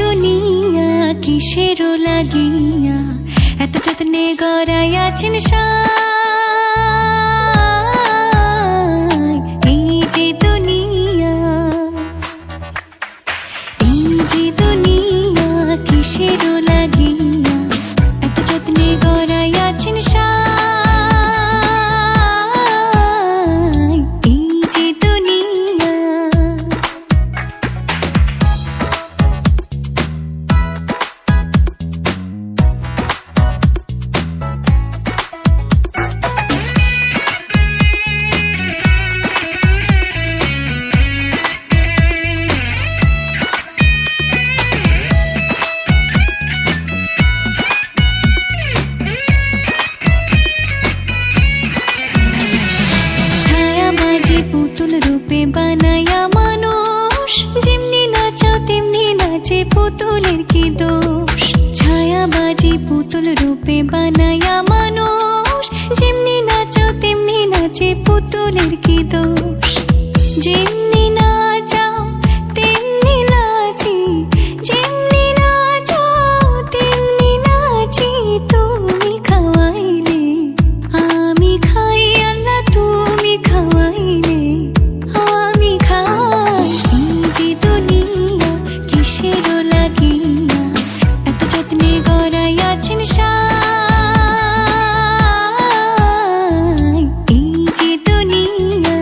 দুনিয়া কিসের লাগিয়া এত যত্নে গড়াইয়াছেন সাই। এই যে দুনিয়া, এই যে দুনিয়া কিসের লাগিয়া এত যত্নে গড়াইয়াছেন সাই। পুতুল রূপে বানায়া মানুষ, যেমনি নাচাও তেমনি নাচে, পুতুলের কি দোষ। ছায়াবাজি পুতুল রূপে বানায়া মানুষ, যেমনি নাচাও তেমনি নাচে, পুতুলের কি দোষ। যেমনি নাচাও তেমনি নাচি, যেমনি নাচাও তেমনি নাচি, তুমি খাওয়াইলে আমি খাই, আল্লাহ তুমি খাওয়াইলে আমি খাই। এই যে দুনিয়া কিসের লাগিয়া এত যত্নে গড়াইয়াছেন সাই। এই যে দুনিয়া।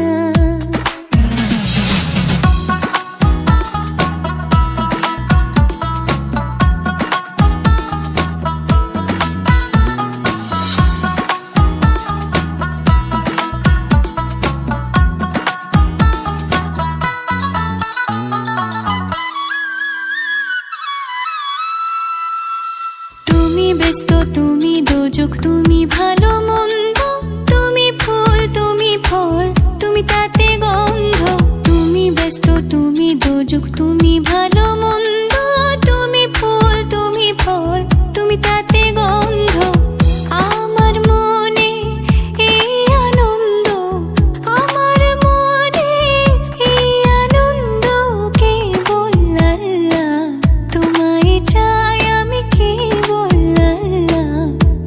তুমি ব্যস্ত, তুমি দোজক, তুমি ভালো মন্দ, তুমি ফুল, তুমি ফল, তুমি তাতে গন্ধ। তুমি ব্যস্ত, তুমি দোজক, তুমি ভালো মন্দ, তুমি ফুল, তুমি ফল, তুমি তাতে গন্ধ। আমার মনে এই আনন্দ, আমার মনে এই আনন্দ, কেবল আল্লাহ তোমায় চাই, আমি কেবল আল্লাহ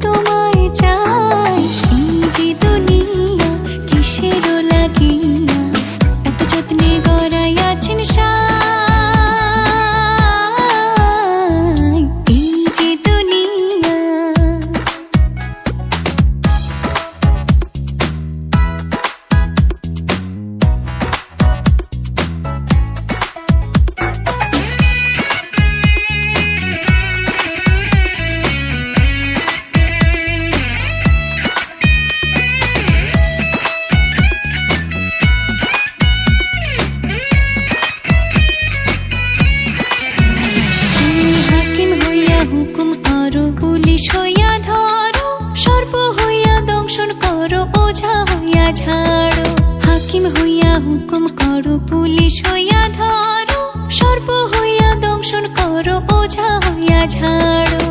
তোমায় চাই। এই যে দুনিয়া কিসের লাগিয়া এত যত্নে গড়াইয়াছেন সাই। এই যে দুনিয়া। হুকুম করো, পুলিশ হইয়া ধরো, সর্প হইয়া দংশন করো, ওঝা হইয়া ঝাড়ো। হাকিম হইয়া হুকুম করো, পুলিশ হইয়া ধরো, সর্প হইয়া দংশন করো, ওঝা হইয়া ঝাড়ো।